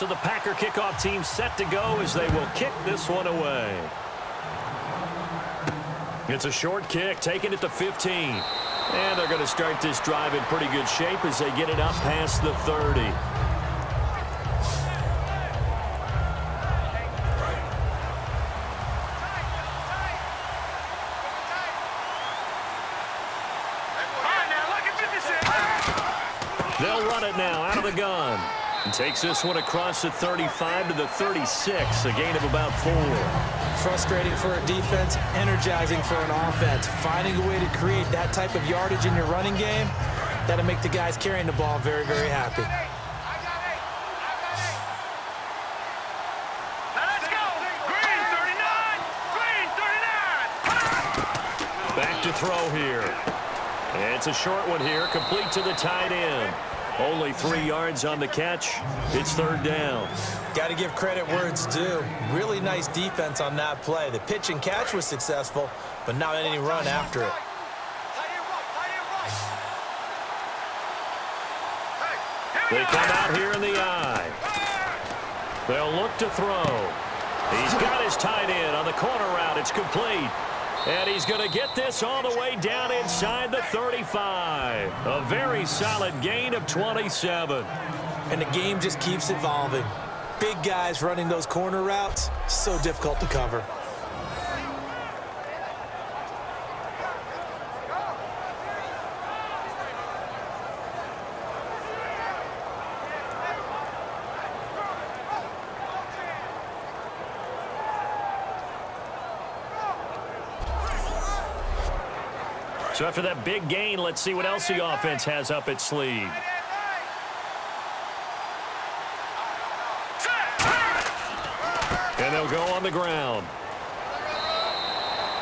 So the Packer kickoff team set to go as they will kick this one away. It's a short kick, taking it to 15. And they're going to start this drive in pretty good shape as they get it up past the 30. They'll run it now out of the gun. And takes this one across the 35 to the 36, a gain of about 4. Frustrating for a defense, energizing for an offense. Finding a way to create that type of yardage in your running game, that'll make the guys carrying the ball very, very happy. Now let's go! Green 39! Green 39! Back to throw here. And it's a short one here, complete to the tight end. Only 3 yards on the catch. It's third down. Got to give credit where it's due. Really nice defense on that play. The pitch and catch was successful, but not any run after it. They come out here in the eye. They'll look to throw. He's got his tight end on the corner route. It's complete. And he's going to get this all the way down inside the 35. A very solid gain of 27. And the game just keeps evolving. Big guys running those corner routes, so difficult to cover. So after that big gain, let's see what else the offense has up its sleeve. And they'll go on the ground.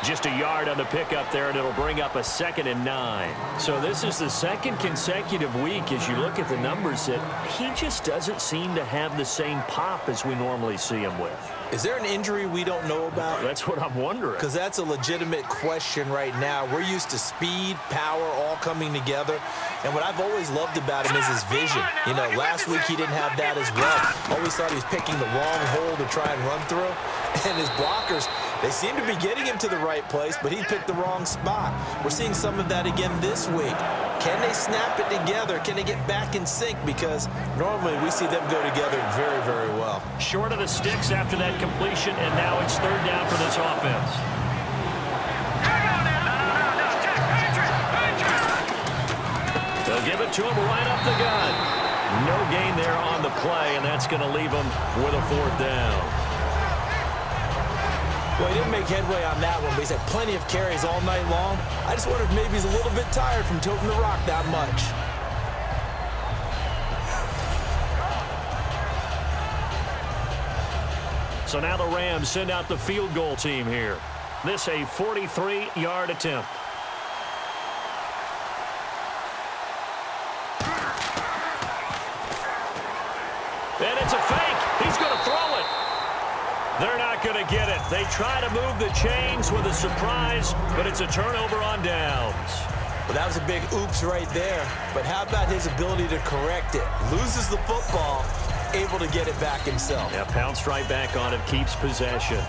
Just a yard on the pickup there, and it'll bring up a 2nd and 9. So this is the second consecutive week, as you look at the numbers, that he just doesn't seem to have the same pop as we normally see him with. Is there an injury we don't know about? That's what I'm wondering. Because that's a legitimate question right now. We're used to speed, power, all coming together. And what I've always loved about him is his vision. You know, last week he didn't have that as well. Always thought he was picking the wrong hole to try and run through. And his blockers, they seem to be getting him to the right place, but he picked the wrong spot. We're seeing some of that again this week. Can they snap it together? Can they get back in sync? Because normally we see them go together very, very well. Short of the sticks after that completion, and now it's third down for this offense. They'll give it to him right up the gut. No gain there on the play, and that's going to leave him with a 4th down. Well, he didn't make headway on that one, but he's had plenty of carries all night long. I just wonder if maybe he's a little bit tired from toting the rock that much. So now the Rams send out the field goal team here. This a 43-yard attempt. And it's a fake. He's going to throw it. They're not going to get it. They try to move the chains with a surprise, but it's a turnover on downs. Well, that was a big oops right there. But how about his ability to correct it? Loses the football, able to get it back himself. Yeah, pounced right back on it, keeps possession.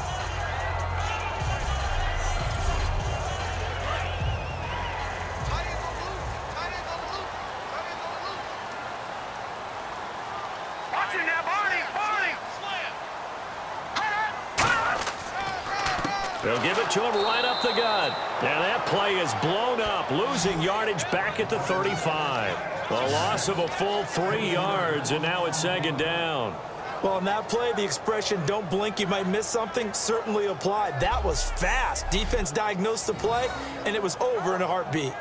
They'll give it to him right up the gut. And that play is blown up, losing yardage back at the 35. A loss of a full 3 yards, and now it's 2nd down. Well, on that play, the expression, don't blink, you might miss something, certainly applied. That was fast. Defense diagnosed the play, and it was over in a heartbeat.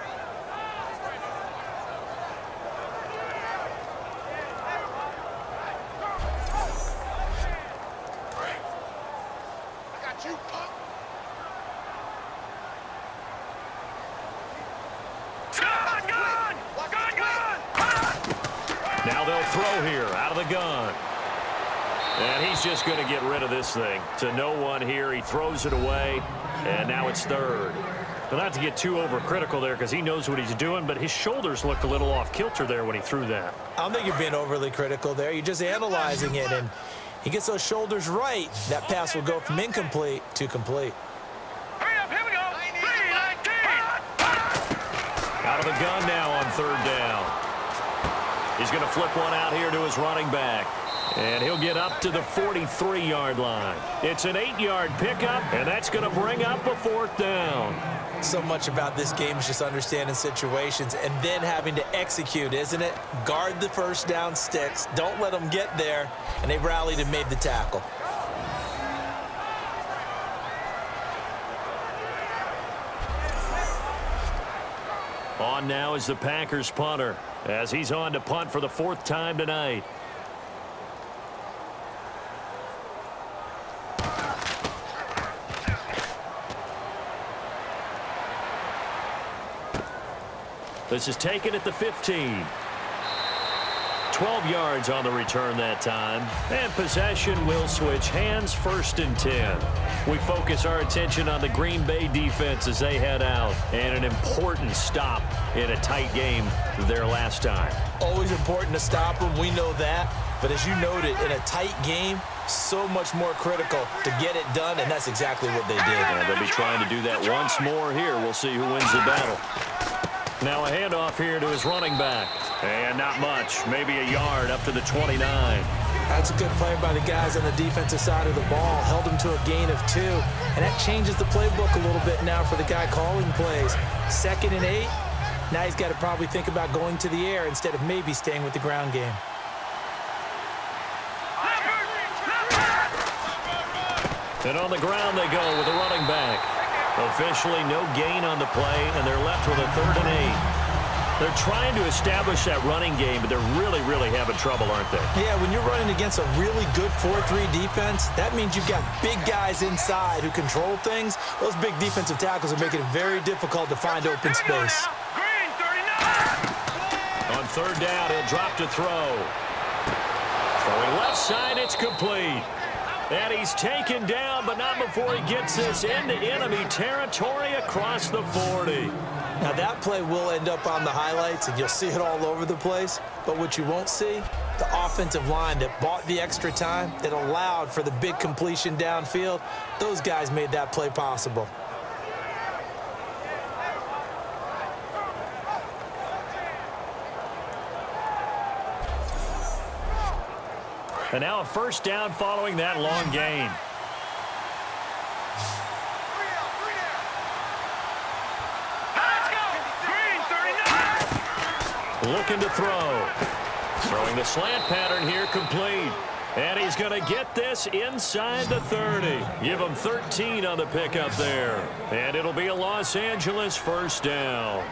Now they'll throw here out of the gun. And he's just going to get rid of this thing. To no one here. He throws it away, and now it's 3rd. But not to get too overcritical there because he knows what he's doing, but his shoulders looked a little off kilter there when he threw that. I don't think you're being overly critical there. You're just analyzing it, and he gets those shoulders right. That pass will go from incomplete to complete. Hurry up, here we go. 3-19. Out of the gun now on third down. He's going to flip one out here to his running back. And he'll get up to the 43-yard line. It's an 8-yard pickup, and that's going to bring up a fourth down. So much about this game is just understanding situations and then having to execute, isn't it? Guard the first down sticks. Don't let them get there. And they rallied and made the tackle. On now is the Packers punter as he's on to punt for the fourth time tonight. This is taken at the 15. 12 yards on the return that time. And possession will switch hands, first and 10. We focus our attention on the Green Bay defense as they head out. And an important stop in a tight game their last time. Always important to stop them. We know that. But as you noted, in a tight game, so much more critical to get it done, and that's exactly what they did. And they'll be trying to do that once more here. We'll see who wins the battle. Now a handoff here to his running back. And not much, maybe a yard up to the 29. That's a good play by the guys on the defensive side of the ball. Held him to a gain of 2. And that changes the playbook a little bit now for the guy calling plays. 2nd and 8. Now he's got to probably think about going to the air instead of maybe staying with the ground game. And on the ground they go with the running back. Officially no gain on the play, and they're left with a 3rd and 8. They're trying to establish that running game, but they're really having trouble, aren't they? Yeah, when you're running against a really good 4-3 defense, that means you've got big guys inside who control things. Those big defensive tackles are making it very difficult to find open space. Green, 39. On 3rd down, he'll drop to throw. Throwing left side, it's complete. And he's taken down, but not before he gets this into enemy territory across the 40. Now, that play will end up on the highlights, and you'll see it all over the place. But what you won't see, the offensive line that bought the extra time, that allowed for the big completion downfield, those guys made that play possible. And now a first down following that long gain. Let's go. Green, 39. Looking to throw. Throwing the slant pattern here, complete. And he's going to get this inside the 30. Give him 13 on the pickup there. And it'll be a Los Angeles first down.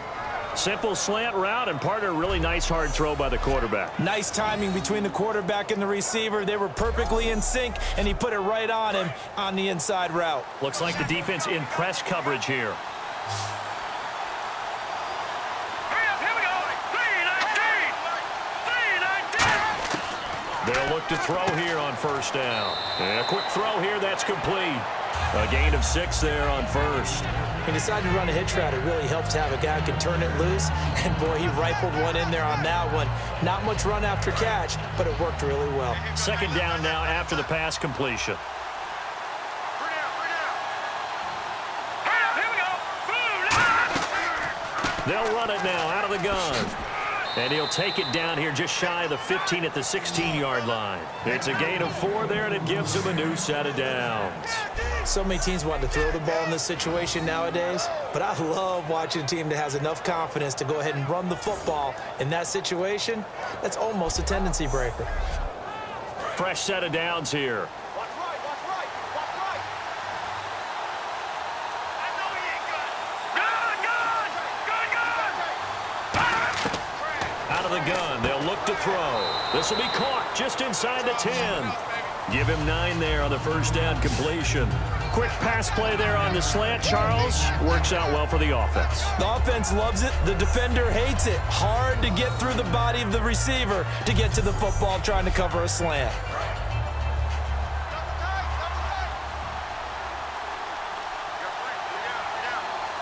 Simple slant route, and part of a really nice hard throw by the quarterback. Nice timing between the quarterback and the receiver. They were perfectly in sync, and he put it right on him on the inside route. Looks like the defense in press coverage here. Hurry up, here we go. 3-19. 3-19. They'll look to throw here on first down. And a quick throw here, that's complete. A gain of 6 there on first. He decided to run a hitch route. It really helped to have a guy who can turn it loose. And, boy, he rifled one in there on that one. Not much run after catch, but it worked really well. 2nd down now after the pass completion. Hurry up, here we go. Boom. They'll run it now out of the gun. And he'll take it down here just shy of the 15 at the 16-yard line. It's a gain of 4 there, and it gives him a new set of downs. So many teams want to throw the ball in this situation nowadays, but I love watching a team that has enough confidence to go ahead and run the football in that situation. That's almost a tendency breaker. Fresh set of downs here. Watch right, watch right, watch right. I know he ain't good. Good. Out of the gun, they'll look to throw. This will be caught just inside the 10. Give him 9 there on the first down completion. Quick pass play there on the slant, Charles. Works out well for the offense. The offense loves it. The defender hates it. Hard to get through the body of the receiver to get to the football trying to cover a slant.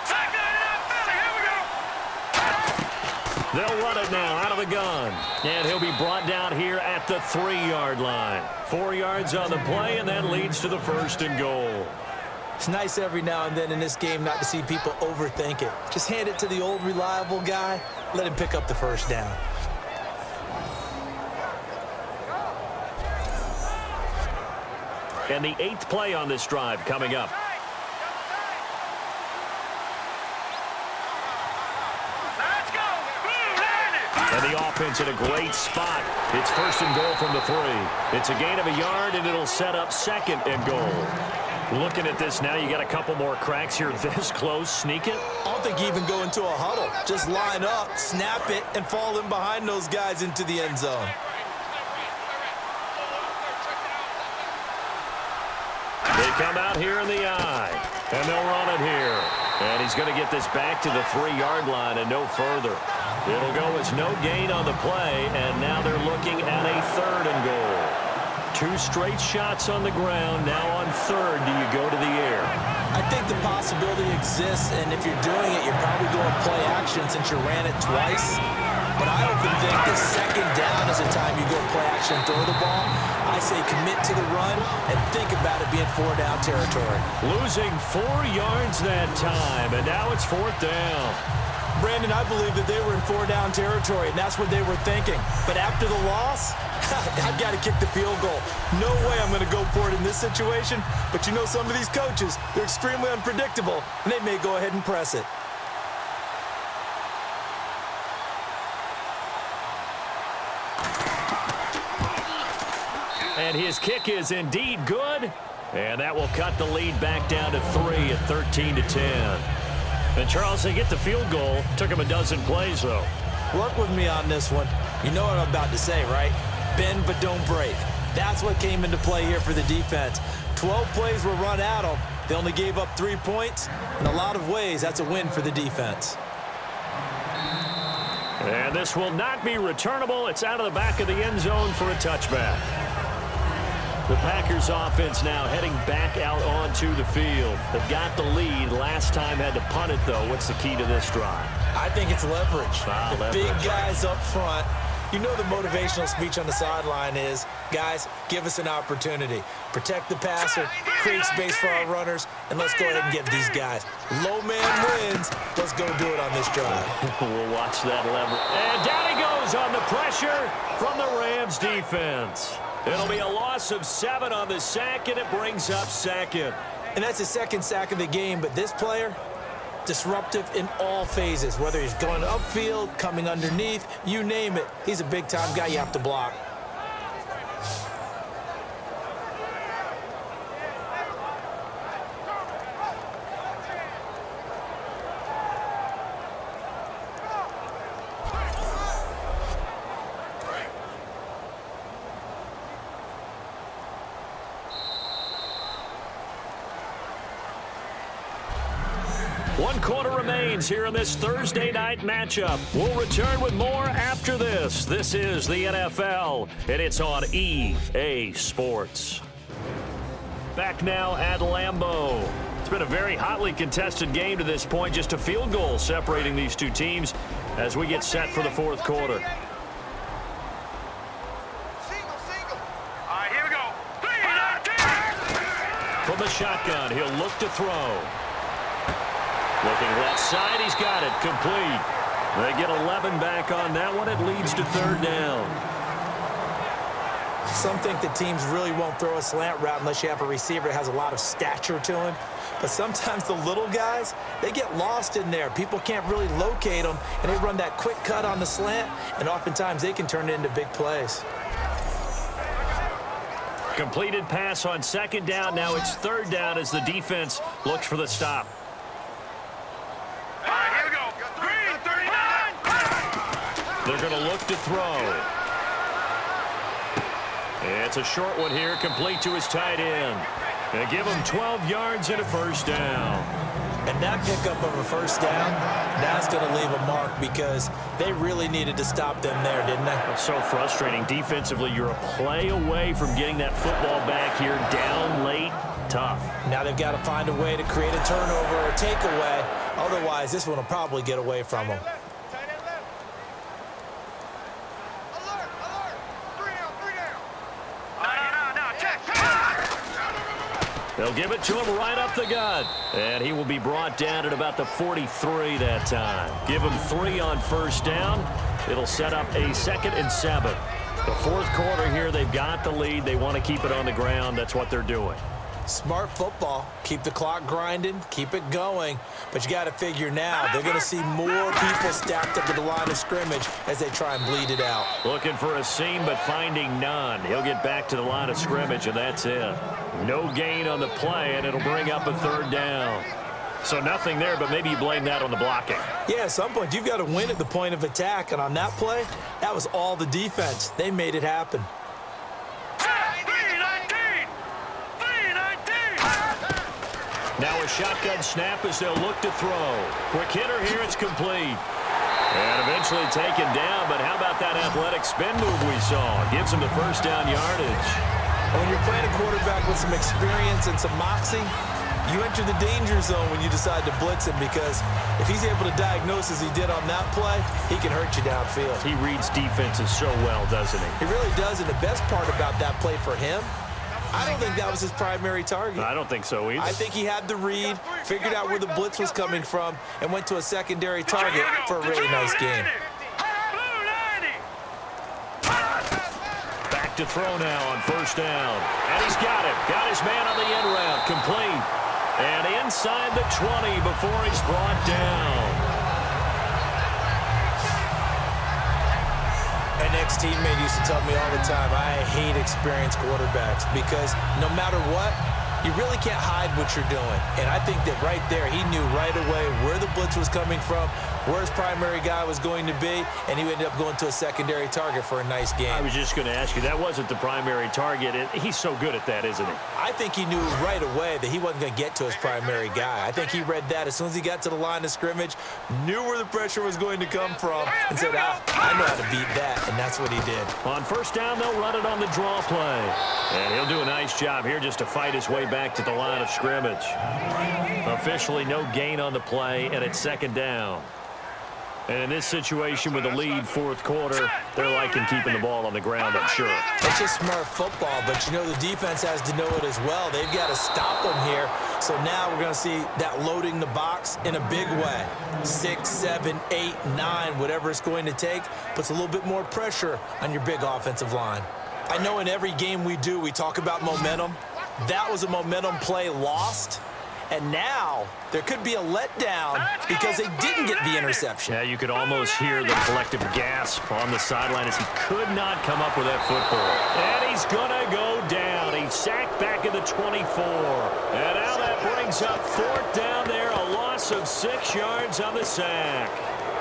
Second They'll run it now out of the gun. And he'll be brought down here at the 3-yard line. 4 yards on the play, and that leads to the 1st and goal. It's nice every now and then in this game not to see people overthink it. Just hand it to the old reliable guy. Let him pick up the 1st down. And the 8th play on this drive coming up. Let's go. And the offense in a great spot. It's 1st and goal from the 3. It's a gain of a yard, and it'll set up 2nd and goal. Looking at this now, you got a couple more cracks here this close. Sneak it. I don't think you even go into a huddle. Just line up, snap it, and fall in behind those guys into the end zone. They come out here in the eye, and they'll run it here. And he's going to get this back to the 3-yard line and no further. It'll go as no gain on the play, and now they're looking at a 3rd and goal. 2 straight shots on the ground. Now on 3rd, do you go to the air? I think the possibility exists, and if you're doing it, you're probably going play action since you ran it twice. But I often think the 2nd down is the time you go play action and throw the ball. I say commit to the run and think about it being 4-down territory. Losing 4 yards that time, and now it's 4th down. Brandon, I believe that they were in 4-down territory, and that's what they were thinking. But after the loss, I've got to kick the field goal. No way I'm going to go for it in this situation. But you know some of these coaches, they're extremely unpredictable, and they may go ahead and press it. And his kick is indeed good. And that will cut the lead back down to 3 at 13-10. And Charles, they get the field goal. Took him a dozen plays, though. Work with me on this one. You know what I'm about to say, right? Bend but don't break. That's what came into play here for the defense. 12 plays were run at them. They only gave up 3 points. In a lot of ways, that's a win for the defense. And this will not be returnable. It's out of the back of the end zone for a touchback. The Packers offense now heading back out onto the field. They've got the lead. Last time had to punt it, though. What's the key to this drive? I think it's leverage. The leverage. Big guys up front. You know the motivational speech on the sideline is, guys, give us an opportunity. Protect the passer, create space for our runners, and let's go ahead and get these guys. Low man wins. Let's go do it on this drive. We'll watch that lever. And down he goes on the pressure from the Rams defense. It'll be a loss of 7 on the sack, and it brings up 2nd. And that's the 2nd sack of the game, but this player, disruptive in all phases, whether he's going upfield, coming underneath, you name it. He's a big-time guy you have to block. One quarter remains here in this Thursday night matchup. We'll return with more after this. This is the NFL, and it's on EA Sports. Back now at Lambeau. It's been a very hotly contested game to this point. Just a field goal separating these two teams as we get set for the 4th quarter. Single. All right, here we go. From the shotgun, he'll look to throw. Looking left side, he's got it. Complete. They get 11 back on that one. It leads to 3rd down. Some think that teams really won't throw a slant route unless you have a receiver that has a lot of stature to him. But sometimes the little guys, they get lost in there. People can't really locate them, and they run that quick cut on the slant, and oftentimes they can turn it into big plays. Completed pass on 2nd down. Now it's 3rd down as the defense looks for the stop. All right, here we go. Green, 39. They're going to look to throw. It's a short one here, complete to his tight end. They give him 12 yards and a 1st down. And that pickup of a 1st down, that's going to leave a mark because they really needed to stop them there, didn't they? It's so frustrating. Defensively, you're a play away from getting that football back here down late. Tough. Now they've got to find a way to create a turnover or takeaway. Otherwise, this one will probably get away from them. They'll give it to him right up the gut. And he will be brought down at about the 43 that time. Give him 3 on first down. It'll set up a 2nd and 7. The fourth quarter here, they've got the lead. They want to keep it on the ground. That's what they're doing. Smart football. Keep the clock grinding. Keep it going. But you got to figure now, they're going to see more people stacked up at the line of scrimmage as they try and bleed it out. Looking for a seam, but finding none. He'll get back to the line of scrimmage, and that's it. No gain on the play, and it'll bring up a 3rd down. So nothing there, but maybe you blame that on the blocking. Yeah, at some point, you've got to win at the point of attack. And on that play, that was all the defense. They made it happen. Now a shotgun snap as they'll look to throw. Quick hitter here, it's complete. And eventually taken down, but how about that athletic spin move we saw? Gives him the first down yardage. When you're playing a quarterback with some experience and some moxie, you enter the danger zone when you decide to blitz him, because if he's able to diagnose as he did on that play, he can hurt you downfield. He reads defenses so well, doesn't he? He really does, and the best part about that play for him, I don't think that was his primary target. I don't think so either. I think he had the read, figured out where the blitz was coming from, and went to a secondary target for a really nice game. Back to throw now on first down. And he's got it. Got his man on the end route. Complete. And inside the 20 before he's brought down. An ex-teammate used to tell me all the time, I hate experienced quarterbacks, because no matter what, you really can't hide what you're doing. And I think that right there, he knew right away where the blitz was coming from, where his primary guy was going to be, and he ended up going to a secondary target for a nice game. I was just going to ask you, that wasn't the primary target. He's so good at that, isn't he? I think he knew right away that he wasn't going to get to his primary guy. I think he read that as soon as he got to the line of scrimmage, knew where the pressure was going to come from, and said, I know how to beat that, and that's what he did. On first down, they'll run it on the draw play. And he'll do a nice job here just to fight his way back to the line of scrimmage. Officially no gain on the play, and it's 2nd down. And in this situation with the lead, fourth quarter, they're liking keeping the ball on the ground, I'm sure. It's just smart football, but you know the defense has to know it as well. They've got to stop them here. So now we're going to see that loading the box in a big way. 6, 7, 8, 9, whatever it's going to take, puts a little bit more pressure on your big offensive line. I know in every game we do, we talk about momentum. That was a momentum play lost. And now there could be a letdown because they didn't get the interception. Yeah, you could almost hear the collective gasp on the sideline as he could not come up with that football. And he's going to go down. He's sacked back at the 24. And now that brings up 4th down there, a loss of 6 yards on the sack.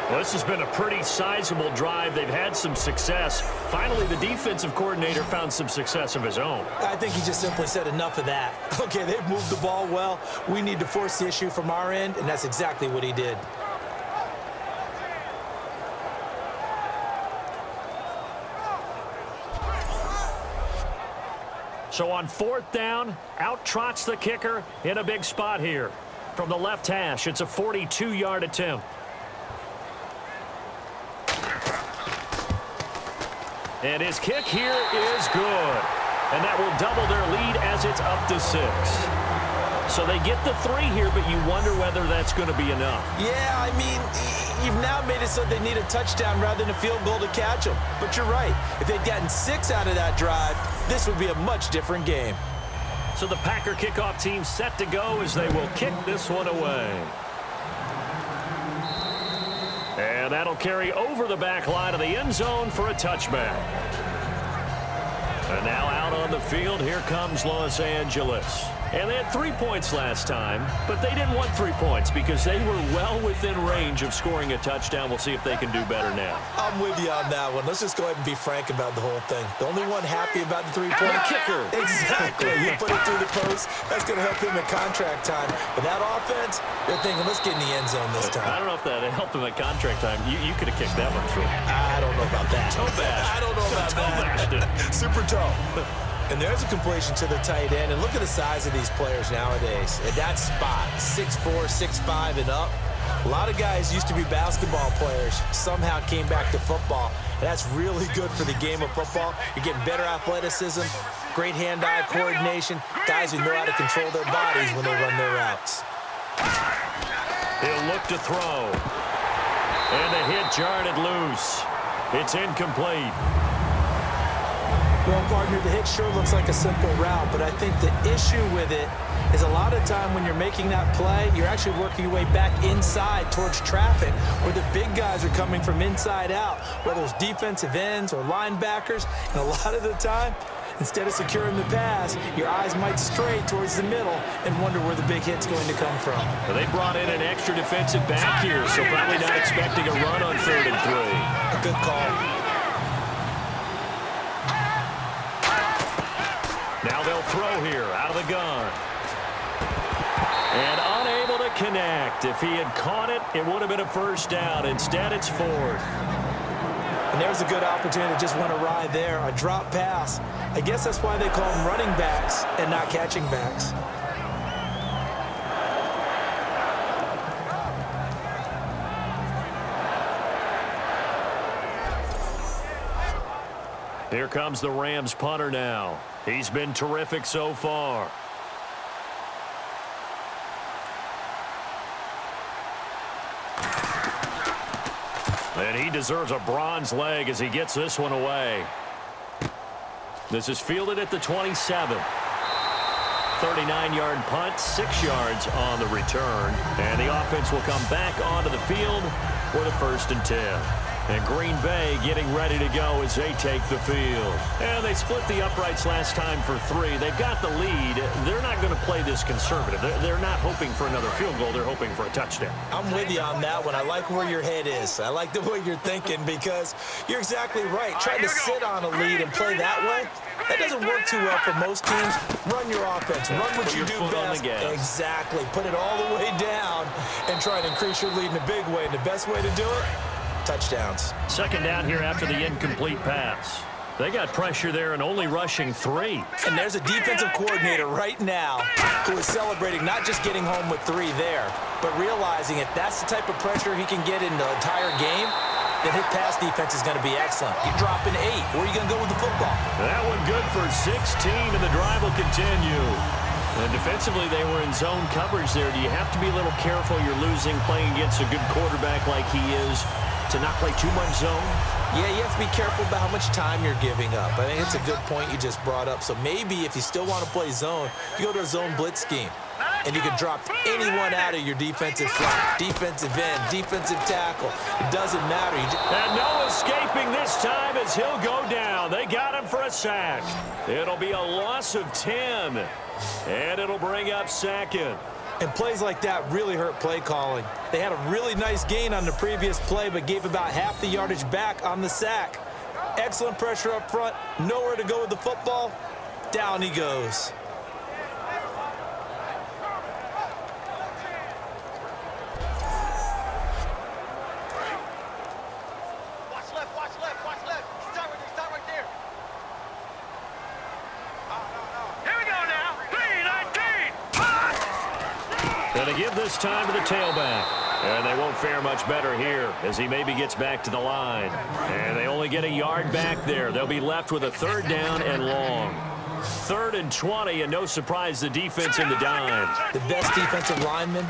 Well, this has been a pretty sizable drive. They've had some success. Finally, the defensive coordinator found some success of his own. I think he just simply said enough of that. Okay, they've moved the ball well. We need to force the issue from our end, and that's exactly what he did. So on 4th down, out trots the kicker in a big spot here. From the left hash, it's a 42-yard attempt. And his kick here is good. And that will double their lead as it's up to 6. So they get the 3 here, but you wonder whether that's going to be enough. Yeah, I mean, you've now made it so they need a touchdown rather than a field goal to catch them. But you're right. If they'd gotten 6 out of that drive, this would be a much different game. So the Packer kickoff team set to go as they will kick this one away. And that'll carry over the back line of the end zone for a touchback. And now out on the field, here comes Los Angeles. And they had 3 points last time, but they didn't want 3 points because they were well within range of scoring a touchdown. We'll see if they can do better now. I'm with you on that one. Let's just go ahead and be frank about the whole thing. The only one happy about the 3-point kicker. Exactly. You put it through the post. That's going to help him at contract time. But that offense, they're thinking, let's get in the end zone this time. I don't know if that helped him at contract time. You could have kicked that one through. I don't know about that. Toe bash. I don't know about that. Super toe. And there's a completion to the tight end. And look at the size of these players nowadays. At that spot, 6'4", 6'5", and up. A lot of guys used to be basketball players, somehow came back to football. And that's really good for the game of football. You're getting better athleticism, Great hand-eye coordination. Guys who know how to control their bodies when they run their routes. He'll look to throw. And the hit jarred it loose. It's incomplete. Well, partner, the hit sure looks like a simple route, but I think the issue with it is a lot of time when you're making that play, you're actually working your way back inside towards traffic where the big guys are coming from inside out, whether it's defensive ends or linebackers. And a lot of the time, instead of securing the pass, your eyes might stray towards the middle and wonder where the big hit's going to come from. Well, they brought in an extra defensive back here, so probably not expecting a run on 3rd and 3. A good call. Now they'll throw here out of the gun. And unable to connect. If he had caught it, it would have been a first down. Instead, it's 4th. And there's a good opportunity to just went awry there. A drop pass. I guess that's why they call them running backs and not catching backs. Here comes the Rams punter now. He's been terrific so far. And he deserves a bronze leg as he gets this one away. This is fielded at the 27. 39-yard punt, 6 yards on the return. And the offense will come back onto the field for the 1st and 10. And Green Bay getting ready to go as they take the field. And they split the uprights last time for 3. They've got the lead. They're not going to play this conservative. They're not hoping for another field goal. They're hoping for a touchdown. I'm with you on that one. I like where your head is. I like the way you're thinking because you're exactly right. Trying to sit on a lead and play that way, that doesn't work too well for most teams. Run your offense. Run what you do best. Exactly. Put it all the way down and try to increase your lead in a big way. And the best way to do it, touchdowns. 2nd down here after the incomplete pass. They got pressure there and only rushing 3. And there's a defensive coordinator right now who is celebrating not just getting home with 3 there, but realizing if that's the type of pressure he can get in the entire game, then his pass defense is going to be excellent. You're dropping 8. Where are you going to go with the football? That one good for 16, and the drive will continue. And defensively, they were in zone coverage there. Do you have to be a little careful? You're losing playing against a good quarterback like he is to not play too much zone? Yeah, you have to be careful about how much time you're giving up. I think it's a good point you just brought up. So maybe if you still want to play zone, you go to a zone blitz scheme. And you can drop anyone out of your defensive front, defensive end, defensive tackle. It doesn't matter. And no escaping this time as he'll go down. They got him for a sack. It'll be a loss of 10. And it'll bring up 2nd. And plays like that really hurt play calling. They had a really nice gain on the previous play, but gave about half the yardage back on the sack. Excellent pressure up front. Nowhere to go with the football. Down he goes. Start right there. Here we go now. 3-19. Going to give this time to the tailback. And they won't fare much better here as he maybe gets back to the line. And they only get a yard back there. They'll be left with a 3rd down and long. 3rd and 20, and no surprise, the defense in the dime. The best defensive linemen,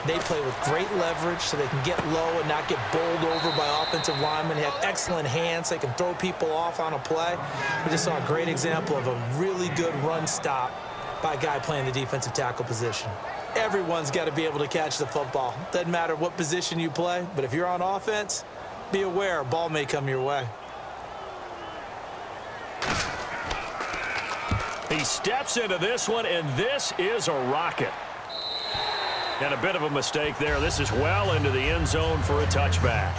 they play with great leverage so they can get low and not get bowled over by offensive linemen. They have excellent hands. They can throw people off on a play. We just saw a great example of a really good run stop by a guy playing the defensive tackle position. Everyone's got to be able to catch the football. Doesn't matter what position you play, but if you're on offense, be aware a ball may come your way. He steps into this one, and this is a rocket. And a bit of a mistake there. This is well into the end zone for a touchback.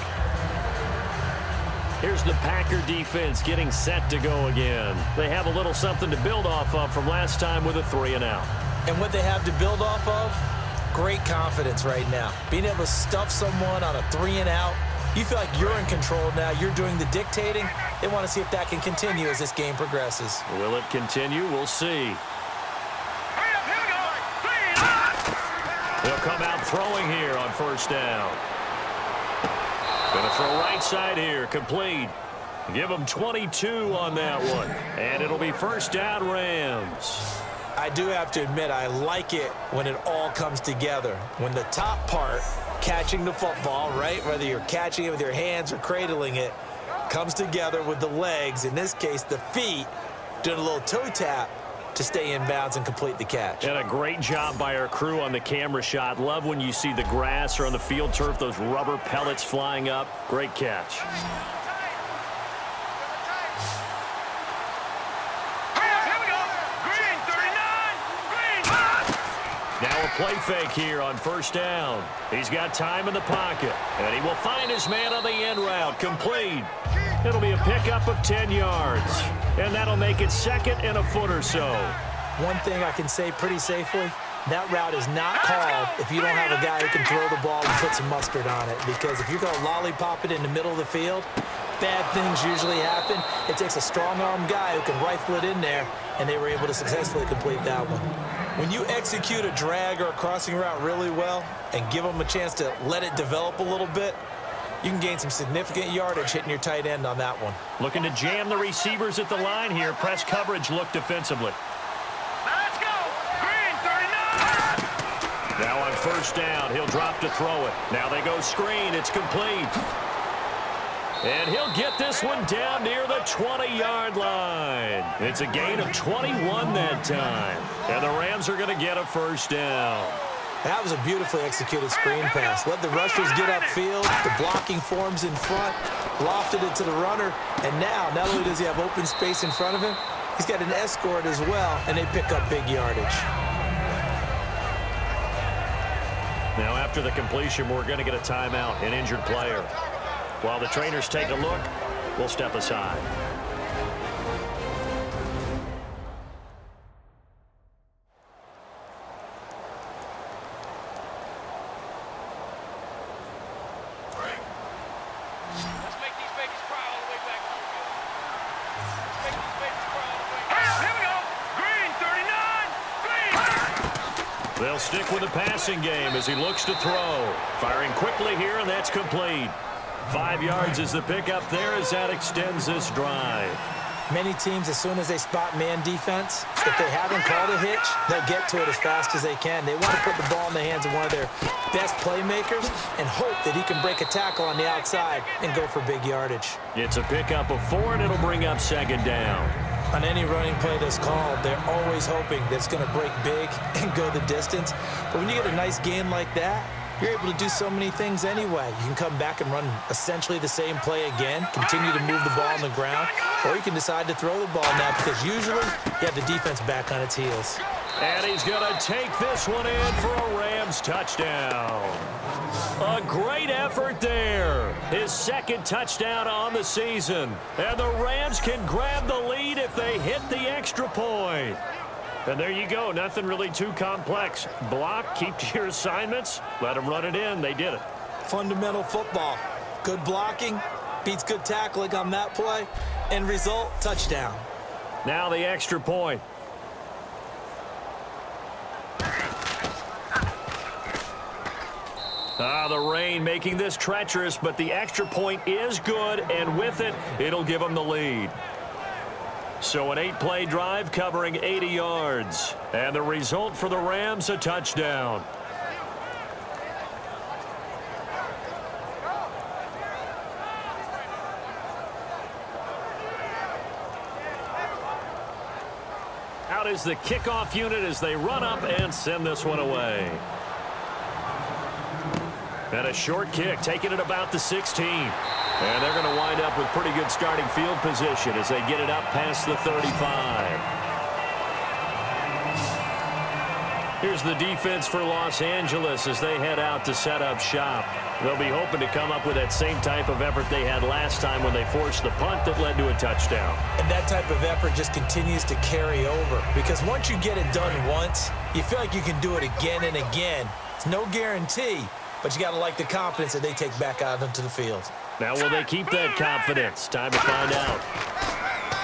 Here's the Packer defense getting set to go again. They have a little something to build off of from last time with a 3-and-out. And what they have to build off of, great confidence right now. Being able to stuff someone on a 3-and-out, you feel like you're in control now. You're doing the dictating. They want to see if that can continue as this game progresses. Will it continue? We'll see. They'll come out throwing here on 1st down. Going to throw right side here, complete. Give them 22 on that one. And it'll be first down Rams. I do have to admit, I like it when it all comes together. When the top part, catching the football, right, whether you're catching it with your hands or cradling it, comes together with the legs, in this case the feet, doing a little toe tap to stay in bounds and complete the catch. And a great job by our crew on the camera shot. Love when you see the grass or on the field turf, those rubber pellets flying up. Great catch. Now a play fake here on first down. He's got time in the pocket, and he will find his man on the end route, complete. It'll be a pickup of 10 yards, and that'll make it second and a foot or so. One thing I can say pretty safely, that route is not called if you don't have a guy who can throw the ball and put some mustard on it, because if you're going to lollipop it in the middle of the field, bad things usually happen. It takes a strong-arm guy who can rifle it in there, and they were able to successfully complete that one. When you execute a drag or a crossing route really well and give them a chance to let it develop a little bit, you can gain some significant yardage hitting your tight end on that one. Looking to jam the receivers at the line here. Press coverage look defensively. Let's go. Green 39. Now on first down, he'll drop to throw it. Now they go screen. It's complete. And he'll get this one down near the 20-yard line. It's a gain of 21 that time. And the Rams are going to get a first down. That was a beautifully executed screen pass. Let the rushers get upfield. The blocking forms in front. Lofted it to the runner. And now, not only does he have open space in front of him, he's got an escort as well, and they pick up big yardage. Now after the completion, we're going to get a timeout, an injured player. While the trainers take a look, we'll step aside. Let's make these babies cry all the way back home. Let's make these babies cry all the way back. Here we go. Green 39. Green. They'll stick with the passing game as he looks to throw. Firing quickly here, and that's complete. 5 yards is the pickup there as that extends this drive. Many teams, as soon as they spot man defense, if they haven't called a hitch, they'll get to it as fast as they can. They want to put the ball in the hands of one of their best playmakers and hope that he can break a tackle on the outside and go for big yardage. It's a pickup of 4, and it'll bring up second down. On any running play that's called, they're always hoping that it's going to break big and go the distance. But when you get a nice gain like that, you're able to do so many things anyway. You can come back and run essentially the same play again, continue to move the ball on the ground, or you can decide to throw the ball now because usually you have the defense back on its heels. And he's going to take this one in for a Rams touchdown. A great effort there. His second touchdown on the season. And the Rams can grab the lead if they hit the extra point. And there you go. Nothing really too complex. Block, keep to your assignments, let them run it in. They did it. Fundamental football. Good blocking beats good tackling on that play. End result, touchdown. Now the extra point. The rain making this treacherous, but the extra point is good, and with it, it'll give them the lead. So an 8-play drive covering 80 yards. And the result for the Rams, a touchdown. Out is the kickoff unit as they run up and send this one away. And a short kick, taking it about the 16. And they're going to wind up with pretty good starting field position as they get it up past the 35. Here's the defense for Los Angeles as they head out to set up shop. They'll be hoping to come up with that same type of effort they had last time when they forced the punt that led to a touchdown. And that type of effort just continues to carry over because once you get it done once, you feel like you can do it again and again. It's no guarantee, but you got to like the confidence that they take back out into the field. Now, will they keep that confidence? Time to find out.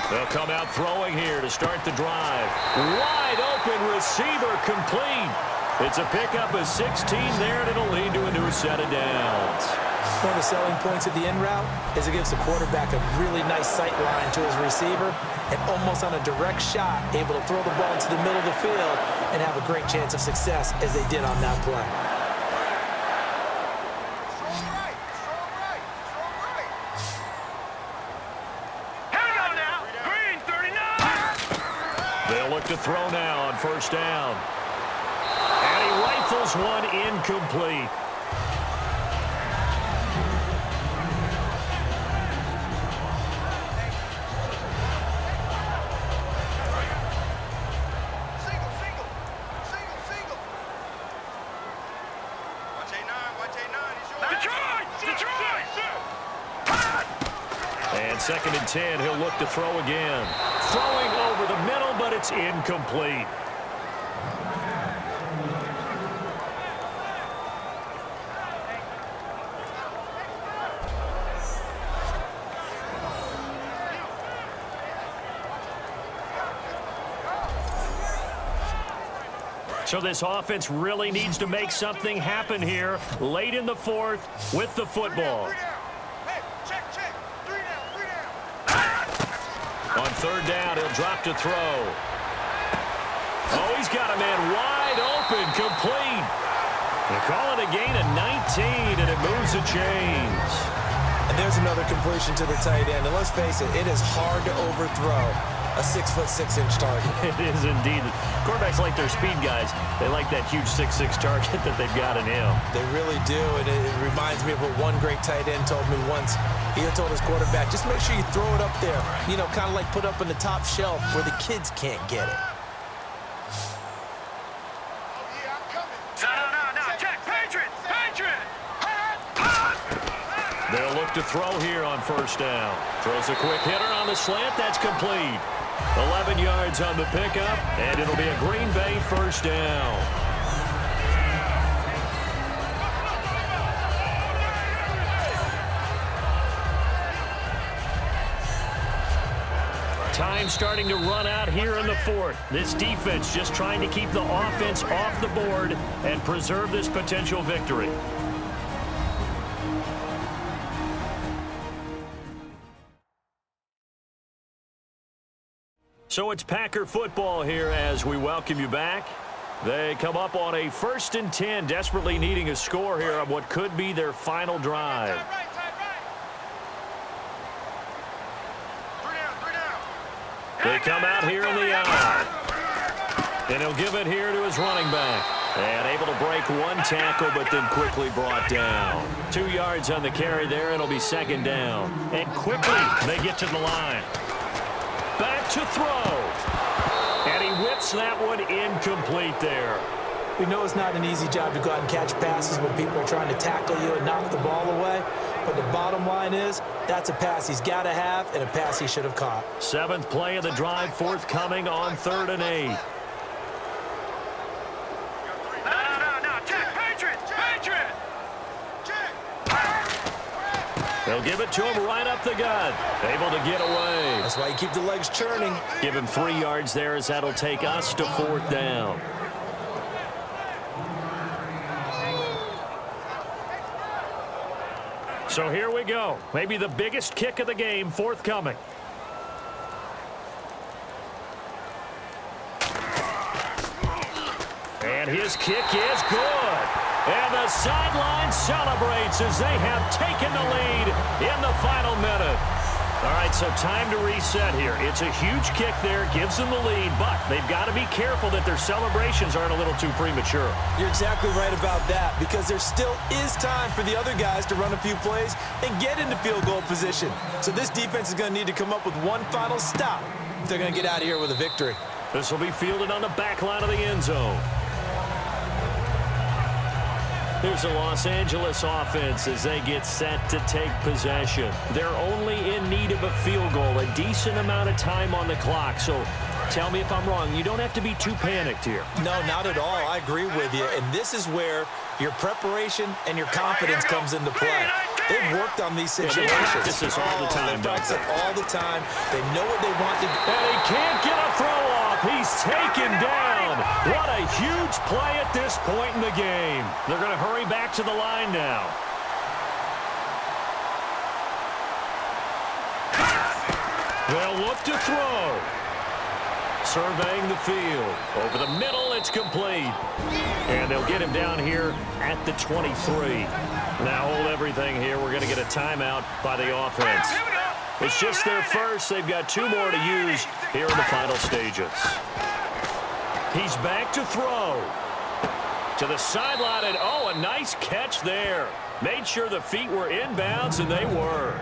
They'll come out throwing here to start the drive. Wide open receiver complete. It's a pickup of 16 there, and it'll lead to a new set of downs. One of the selling points of the in route is it gives the quarterback a really nice sight line to his receiver and almost on a direct shot, able to throw the ball into the middle of the field and have a great chance of success as they did on that play. They'll look to throw now on first down. And he rifles one incomplete. And 2nd and 10, he'll look to throw again. Throwing over the middle, but it's incomplete. So this offense really needs to make something happen here late in the 4th with the football. On 3rd down, he'll drop to throw. Oh, he's got a man wide open, complete. They call it a gain of 19, and it moves the chains. And there's another completion to the tight end. And let's face it, it is hard to overthrow a 6'6" target. It is indeed. Quarterbacks like their speed guys. They like that huge 6'6" target that they've got in him. They really do, and it reminds me of what one great tight end told me once. He told his quarterback, just make sure you throw it up there. You know, kind of like put up on the top shelf where the kids can't get it. No, check, Patriot! They'll look to throw here on first down. Throws a quick hitter on the slant. That's complete. 11 yards on the pickup, and it'll be a Green Bay first down. Time starting to run out here in the 4th. This defense just trying to keep the offense off the board and preserve this potential victory. So it's Packer football here as we welcome you back. They come up on a 1st and 10, desperately needing a score here on what could be their final drive. They come out here in the eye. And he'll give it here to his running back. And able to break one tackle, but then quickly brought down. 2 yards on the carry there. It'll be 2nd down. And quickly they get to the line. Back to throw. And he whips that one incomplete there. We know it's not an easy job to go out and catch passes when people are trying to tackle you and knock the ball away. But the bottom line is, that's a pass he's got to have and a pass he should have caught. 7th play of the drive forthcoming on 3rd and 8. No, check, Patriot! They'll give it to him right up the gut. Able to get away. That's why you keep the legs churning. Give him 3 yards there as that'll take us to 4th down. So here we go. Maybe the biggest kick of the game forthcoming. And his kick is good. And the sideline celebrates as they have taken the lead in the final minute. All right, so time to reset here. It's a huge kick there, gives them the lead, but they've got to be careful that their celebrations aren't a little too premature. You're exactly right about that, because there still is time for the other guys to run a few plays and get into field goal position. So this defense is going to need to come up with one final stop if they're going to get out of here with a victory. This will be fielded on the back line of the end zone. Here's the Los Angeles offense as they get set to take possession. They're only in need of a field goal, a decent amount of time on the clock. So tell me if I'm wrong. You don't have to be too panicked here. No, not at all. I agree with you. And this is where your preparation and your confidence comes into play. They've worked on these situations. They practice this all the time, They practice it all the time. They know what they want to do. And he can't get a throw off. He's taken down. What a huge play at this point in the game. They're going to hurry back to the line now. They'll look to throw. Surveying the field. Over the middle, it's complete. And they'll get him down here at the 23. Now hold everything here. We're going to get a timeout by the offense. It's just their first. They've got 2 more to use here in the final stages. He's back to throw. To the sideline, and oh, a nice catch there. Made sure the feet were inbounds, and they were.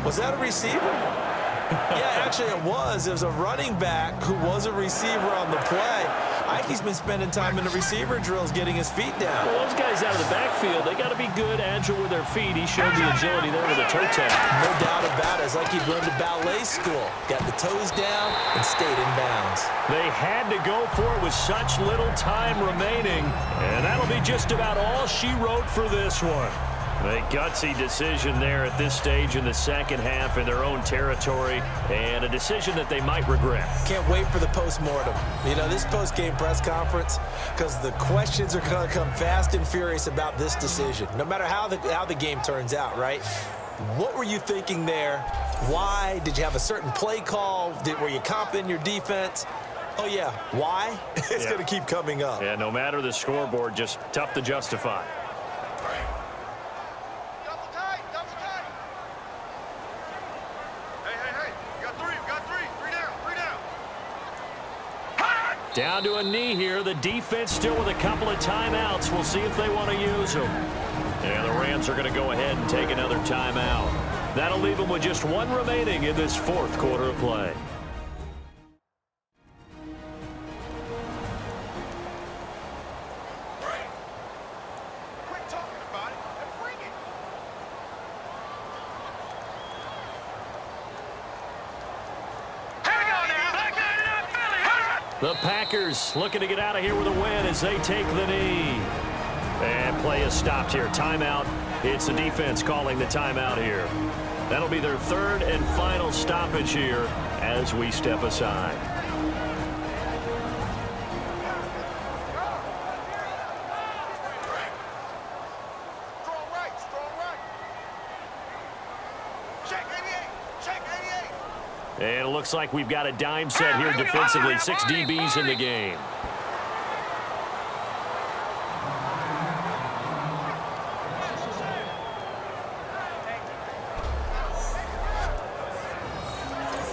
Was that a receiver? Yeah, actually it was. It was a running back who was a receiver on the play. Ike's been spending time in the receiver drills getting his feet down. Well, those guys out of the backfield, they got to be good, agile with their feet. He showed the agility there with a toe tap. No doubt about it. It's like he'd gone to ballet school. Got the toes down and stayed in bounds. They had to go for it with such little time remaining. And that'll be just about all she wrote for this one. A gutsy decision there at this stage in the second half in their own territory, and a decision that they might regret. Can't wait for the post-mortem. You know, this post-game press conference, because the questions are going to come fast and furious about this decision, no matter how the game turns out, right? What were you thinking there? Why? Did you have a certain play call? Were you confident in your defense? Oh, yeah. Why? It's going to keep coming up. Yeah, no matter the scoreboard, just tough to justify. Down to a knee here. The defense still with a couple of timeouts. We'll see if they want to use them. And the Rams are going to go ahead and take another timeout. That'll leave them with just 1 remaining in this 4th quarter of play. Quit talking about it and bring it. The Packers looking to get out of here with a win as they take the knee. And play is stopped here. Timeout. It's the defense calling the timeout here. That'll be their 3rd and final stoppage here as we step aside. Strong right. Check 88. Check 88. And it looks like we've got a dime set here defensively. 6 DBs in the game.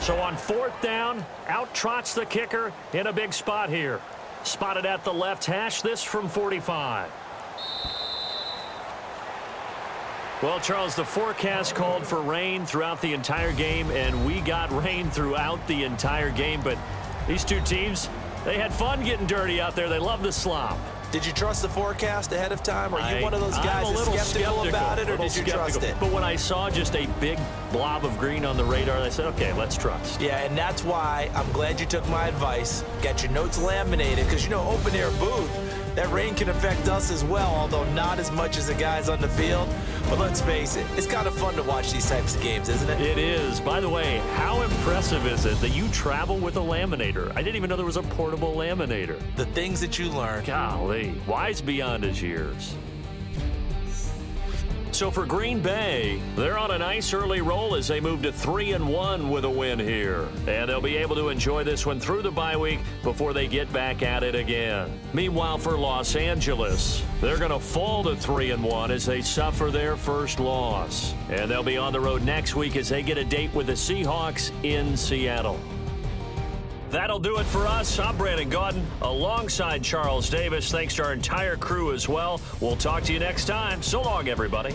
So on 4th down, out trots the kicker in a big spot here. Spotted at the left hash, this from 45. Well, Charles, the forecast called for rain throughout the entire game, and we got rain throughout the entire game. But these 2 teams, they had fun getting dirty out there. They love the slop. Did you trust the forecast ahead of time? Are you one of those guys that's skeptical about it, or did you trust it? But when I saw just a big blob of green on the radar, I said, okay, let's trust. Yeah, and that's why I'm glad you took my advice. Got your notes laminated, because, you know, open-air booth, that rain can affect us as well, although not as much as the guys on the field. But let's face it, it's kind of fun to watch these types of games, isn't it? It is. By the way, how impressive is it that you travel with a laminator? I didn't even know there was a portable laminator. The things that you learn. Golly, wise beyond his years. So for Green Bay, they're on a nice early roll as they move to 3-1 with a win here. And they'll be able to enjoy this one through the bye week before they get back at it again. Meanwhile, for Los Angeles, they're going to fall to 3-1 as they suffer their first loss. And they'll be on the road next week as they get a date with the Seahawks in Seattle. That'll do it for us. I'm Brandon Gaudin alongside Charles Davis. Thanks to our entire crew as well. We'll talk to you next time. So long, everybody.